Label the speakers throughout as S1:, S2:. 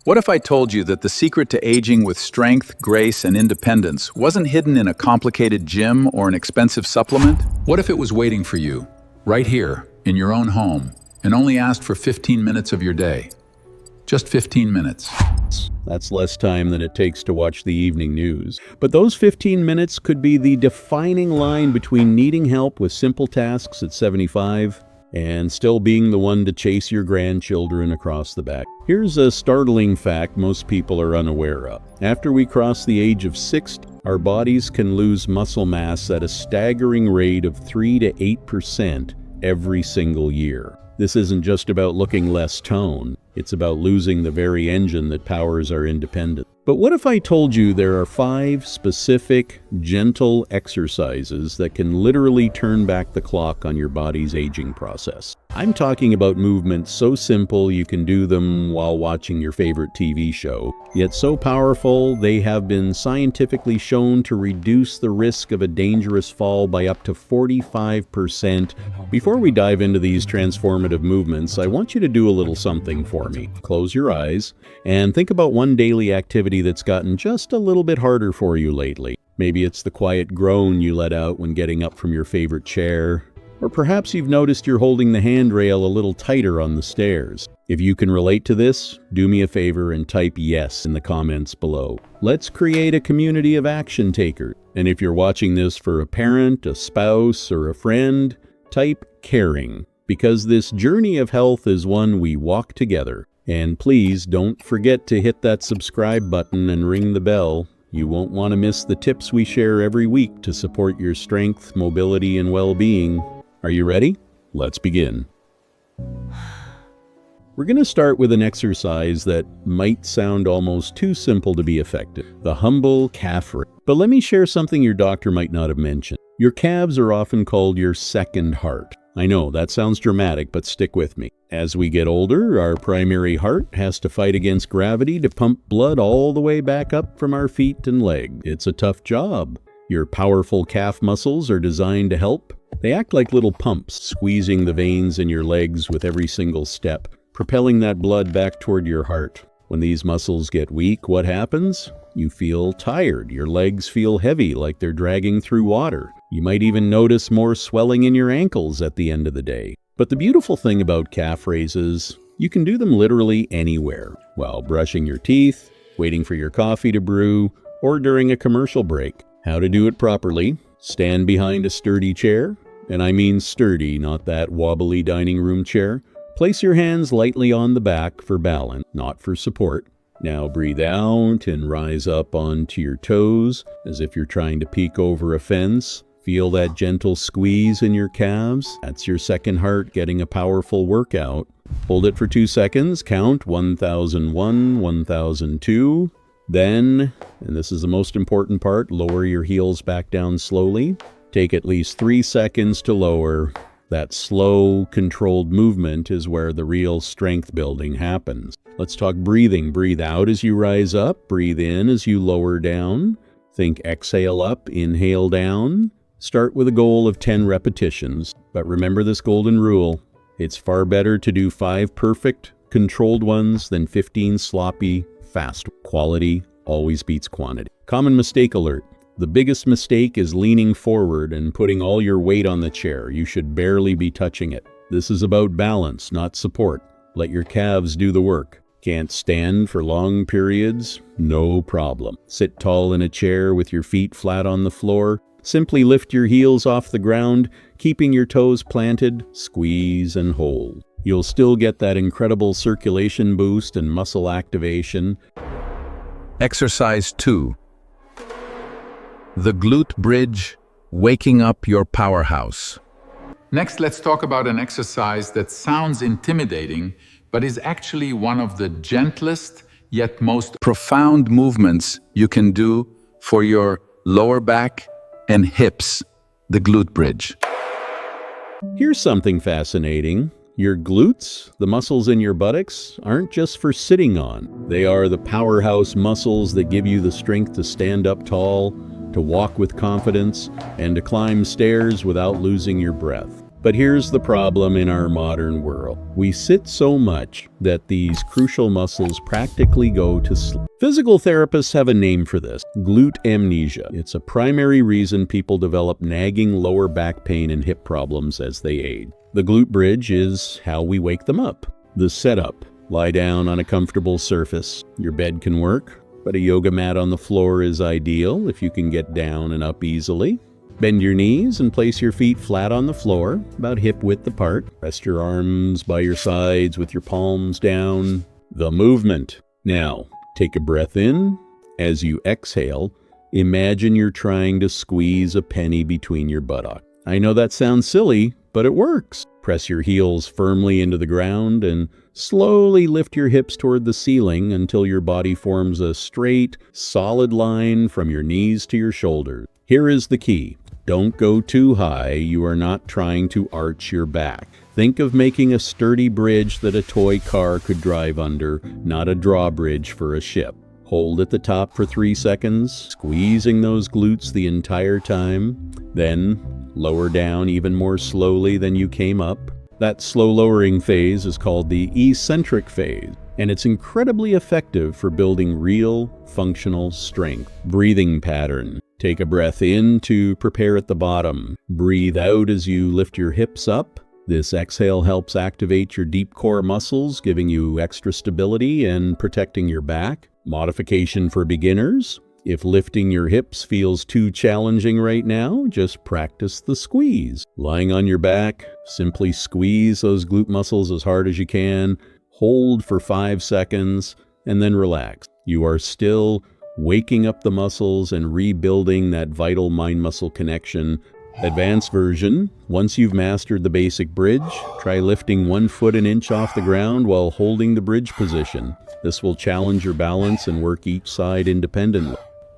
S1: What if I told you that the secret to aging with strength, grace, and independence wasn't hidden in a complicated gym or an expensive supplement? What if it was waiting for you, right here, in your own home, and only asked for 15 minutes of your day? Just 15 minutes.
S2: That's less time than it takes to watch the evening news. But those 15 minutes could be the defining line between needing help with simple tasks at 75 and still being the one to chase your grandchildren across the back. Here's a startling fact most people are unaware of. After we cross the age of 60, our bodies can lose muscle mass at a staggering rate of 3 to 8% every single year. This isn't just about looking less toned. It's about losing the very engine that powers our independence. But what if I told you there are 5 specific, gentle exercises that can literally turn back the clock on your body's aging process? I'm talking about movements so simple you can do them while watching your favorite TV show, yet so powerful they have been scientifically shown to reduce the risk of a dangerous fall by up to 45%. Before we dive into these transformative movements, I want you to do a little something for me. Close your eyes and think about one daily activity that's gotten just a little bit harder for you lately. Maybe it's the quiet groan you let out when getting up from your favorite chair. Or perhaps you've noticed you're holding the handrail a little tighter on the stairs. If you can relate to this, do me a favor and type yes in the comments below. Let's create a community of action takers. And if you're watching this for a parent, a spouse, or a friend, type caring, because this journey of health is one we walk together. And please don't forget to hit that subscribe button and ring the bell. You won't want to miss the tips we share every week to support your strength, mobility, and well-being. Are you ready? Let's begin. We're going to start with an exercise that might sound almost too simple to be effective, the humble calf raise. But let me share something your doctor might not have mentioned. Your calves are often called your second heart. I know, that sounds dramatic, but stick with me. As we get older, our primary heart has to fight against gravity to pump blood all the way back up from our feet and legs. It's a tough job. Your powerful calf muscles are designed to help. They act like little pumps, squeezing the veins in your legs with every single step, propelling that blood back toward your heart. When these muscles get weak, what happens? You feel tired. Your legs feel heavy, like they're dragging through water. You might even notice more swelling in your ankles at the end of the day. But the beautiful thing about calf raises, you can do them literally anywhere, while brushing your teeth, waiting for your coffee to brew, or during a commercial break. How to do it properly: stand behind a sturdy chair, and I mean sturdy, not that wobbly dining room chair. Place your hands lightly on the back for balance, not for support. Now breathe out and rise up onto your toes as if you're trying to peek over a fence. Feel that gentle squeeze in your calves. That's your second heart getting a powerful workout. Hold it for 2 seconds. Count 1001, 1002. Then, and this is the most important part, lower your heels back down slowly. Take at least 3 seconds to lower. That slow, controlled movement is where the real strength building happens. Let's talk breathing. Breathe out as you rise up. Breathe in as you lower down. Think exhale up, inhale down. Start with a goal of 10 repetitions. But remember this golden rule. It's far better to do 5 perfect, controlled ones than 15 sloppy, fast. Quality always beats quantity. Common mistake alert. The biggest mistake is leaning forward and putting all your weight on the chair. You should barely be touching it. This is about balance, not support. Let your calves do the work. Can't stand for long periods? No problem. Sit tall in a chair with your feet flat on the floor. Simply lift your heels off the ground, keeping your toes planted. Squeeze and hold. You'll still get that incredible circulation boost and muscle activation.
S1: Exercise 2. The glute bridge, waking up your powerhouse. Next, let's talk about an exercise that sounds intimidating, but is actually one of the gentlest yet most profound movements you can do for your lower back and hips, the glute bridge.
S2: Here's something fascinating. Your glutes, the muscles in your buttocks, aren't just for sitting on. They are the powerhouse muscles that give you the strength to stand up tall, to walk with confidence, and to climb stairs without losing your breath. But here's the problem in our modern world. We sit so much that these crucial muscles practically go to sleep. Physical therapists have a name for this: glute amnesia. It's a primary reason people develop nagging lower back pain and hip problems as they age. The glute bridge is how we wake them up. The setup: lie down on a comfortable surface. Your bed can work, but a yoga mat on the floor is ideal if you can get down and up easily. Bend your knees and place your feet flat on the floor, about hip width apart. Rest your arms by your sides with your palms down. The movement. Now, take a breath in. As you exhale, imagine you're trying to squeeze a penny between your buttocks. I know that sounds silly, but it works. Press your heels firmly into the ground and slowly lift your hips toward the ceiling until your body forms a straight, solid line from your knees to your shoulders. Here is the key. Don't go too high. You are not trying to arch your back. Think of making a sturdy bridge that a toy car could drive under, not a drawbridge for a ship. Hold at the top for 3 seconds, squeezing those glutes the entire time. Then lower down even more slowly than you came up. That slow lowering phase is called the eccentric phase, and it's incredibly effective for building real functional strength. Breathing pattern. Take a breath in to prepare at the bottom. Breathe out as you lift your hips up. This exhale helps activate your deep core muscles, giving you extra stability and protecting your back. Modification for beginners. If lifting your hips feels too challenging right now, just practice the squeeze. Lying on your back, simply squeeze those glute muscles as hard as you can. Hold for 5 seconds and then relax. You are still waking up the muscles and rebuilding that vital mind-muscle connection. Advanced version: once you've mastered the basic bridge, try lifting 1 foot an inch off the ground while holding the bridge position. This will challenge your balance and work each side independently.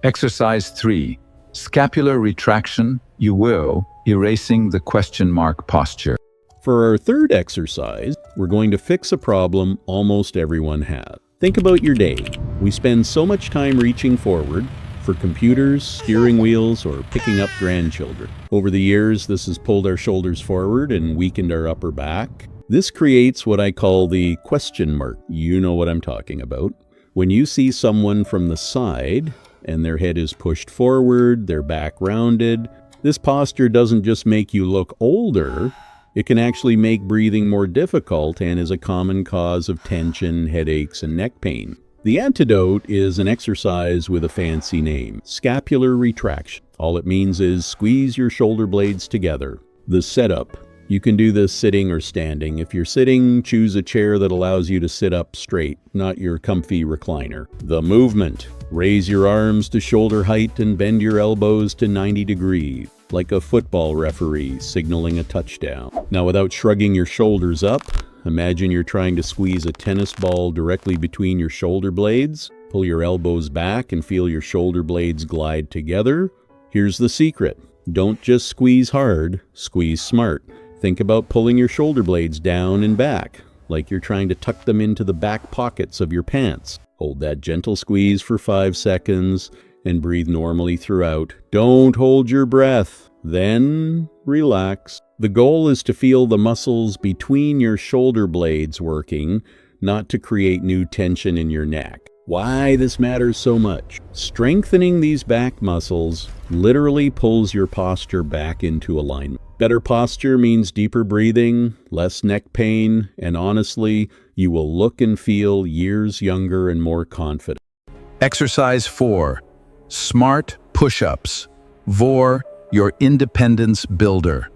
S1: Exercise 3. Scapular retraction, you will, erasing the question mark posture.
S2: For our third exercise, we're going to fix a problem almost everyone has. Think about your day. We spend so much time reaching forward for computers, steering wheels, or picking up grandchildren. Over the years, this has pulled our shoulders forward and weakened our upper back. This creates what I call the question mark. You know what I'm talking about. When you see someone from the side and their head is pushed forward, their back rounded, this posture doesn't just make you look older, it can actually make breathing more difficult and is a common cause of tension, headaches, and neck pain. The antidote is an exercise with a fancy name: scapular retraction. All it means is squeeze your shoulder blades together. The setup: you can do this sitting or standing. If you're sitting, choose a chair that allows you to sit up straight, not your comfy recliner. The movement: raise your arms to shoulder height and bend your elbows to 90 degrees, like a football referee signaling a touchdown. Now, without shrugging your shoulders up, imagine you're trying to squeeze a tennis ball directly between your shoulder blades. Pull your elbows back and feel your shoulder blades glide together. Here's the secret: don't just squeeze hard, squeeze smart. Think about pulling your shoulder blades down and back, like you're trying to tuck them into the back pockets of your pants. Hold that gentle squeeze for 5 seconds and breathe normally throughout. Don't hold your breath. Then relax. The goal is to feel the muscles between your shoulder blades working, not to create new tension in your neck. Why this matters so much? Strengthening these back muscles literally pulls your posture back into alignment. Better posture means deeper breathing, less neck pain, and honestly, you will look and feel years younger and more confident.
S1: Exercise 4. Smart push-ups. VOR, your independence builder.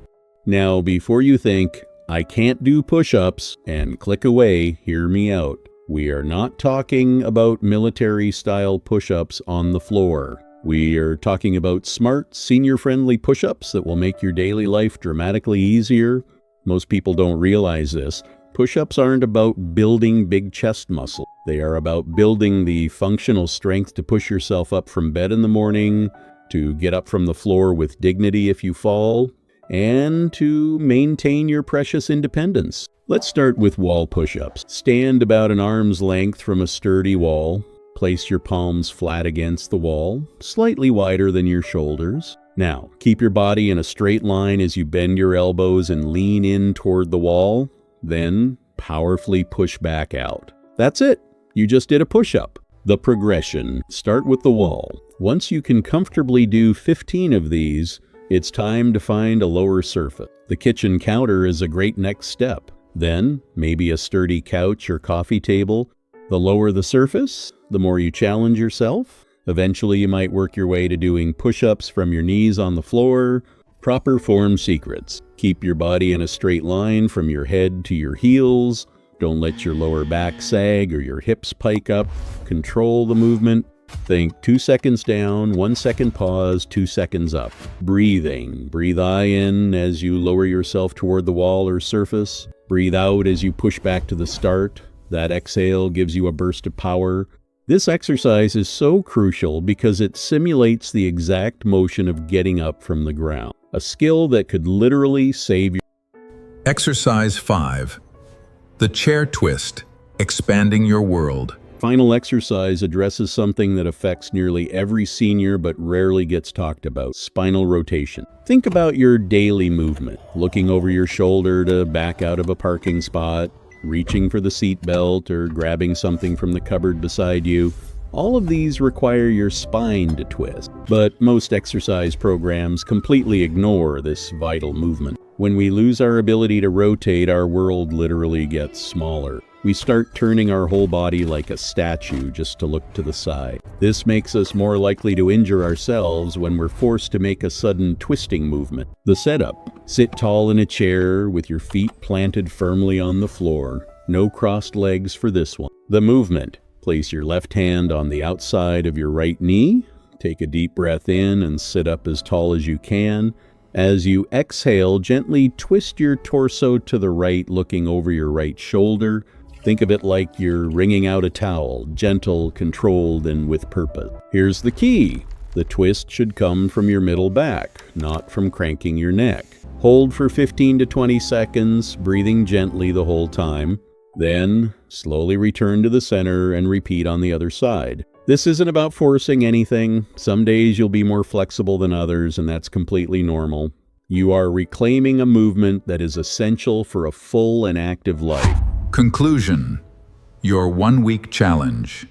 S2: Now, before you think, I can't do push-ups, and click away, hear me out. We are not talking about military-style push-ups on the floor. We are talking about smart, senior-friendly push-ups that will make your daily life dramatically easier. Most people don't realize this. Push-ups aren't about building big chest muscle. They are about building the functional strength to push yourself up from bed in the morning, to get up from the floor with dignity if you fall, and to maintain your precious independence. Let's start with wall push-ups. Stand about an arm's length from a sturdy wall. Place your palms flat against the wall, slightly wider than your shoulders. Now, keep your body in a straight line as you bend your elbows and lean in toward the wall, then powerfully push back out. That's it. You just did a push-up. The progression. Start with the wall. Once you can comfortably do 15 of these, it's time to find a lower surface. The kitchen counter is a great next step. Then, maybe a sturdy couch or coffee table. The lower the surface, the more you challenge yourself. Eventually, you might work your way to doing push-ups from your knees on the floor. Proper form secrets. Keep your body in a straight line from your head to your heels. Don't let your lower back sag or your hips pike up. Control the movement. Think 2 seconds down, 1 second pause, 2 seconds up. Breathing. Breathe I in as you lower yourself toward the wall or surface. Breathe out as you push back to the start. That exhale gives you a burst of power. This exercise is so crucial because it simulates the exact motion of getting up from the ground, a skill that could literally save your...
S1: Exercise 5. The chair twist, expanding your world.
S2: Final exercise addresses something that affects nearly every senior but rarely gets talked about: spinal rotation. Think about your daily movement, looking over your shoulder to back out of a parking spot, reaching for the seat belt, or grabbing something from the cupboard beside you. All of these require your spine to twist, but most exercise programs completely ignore this vital movement. When we lose our ability to rotate, our world literally gets smaller. We start turning our whole body like a statue just to look to the side. This makes us more likely to injure ourselves when we're forced to make a sudden twisting movement. The setup: sit tall in a chair with your feet planted firmly on the floor. No crossed legs for this one. The movement: place your left hand on the outside of your right knee. Take a deep breath in and sit up as tall as you can. As you exhale, gently twist your torso to the right, looking over your right shoulder. Think of it like you're wringing out a towel, gentle, controlled, and with purpose. Here's the key. The twist should come from your middle back, not from cranking your neck. Hold for 15 to 20 seconds, breathing gently the whole time. Then, slowly return to the center and repeat on the other side. This isn't about forcing anything. Some days you'll be more flexible than others, and that's completely normal. You are reclaiming a movement that is essential for a full and active life.
S1: Conclusion: your 1-week challenge.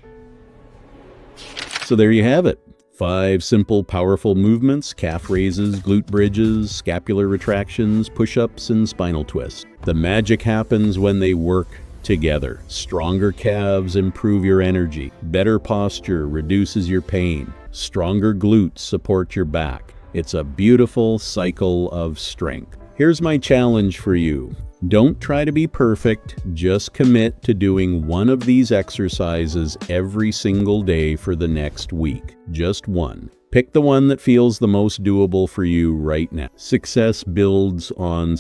S2: So there you have it. 5 simple, powerful movements: calf raises, glute bridges, scapular retractions, push-ups, and spinal twists. The magic happens when they work together. Stronger calves improve your energy. Better posture reduces your pain. Stronger glutes support your back. It's a beautiful cycle of strength. Here's my challenge for you. Don't try to be perfect. Just commit to doing one of these exercises every single day for the next week. Just one. Pick the one that feels the most doable for you right now. Success builds on...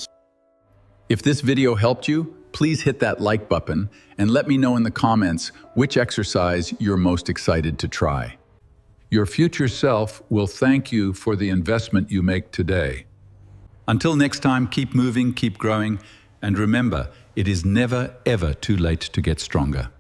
S1: If this video helped you, please hit that like button and let me know in the comments which exercise you're most excited to try. Your future self will thank you for the investment you make today. Until next time, keep moving, keep growing, and remember, it is never, ever too late to get stronger.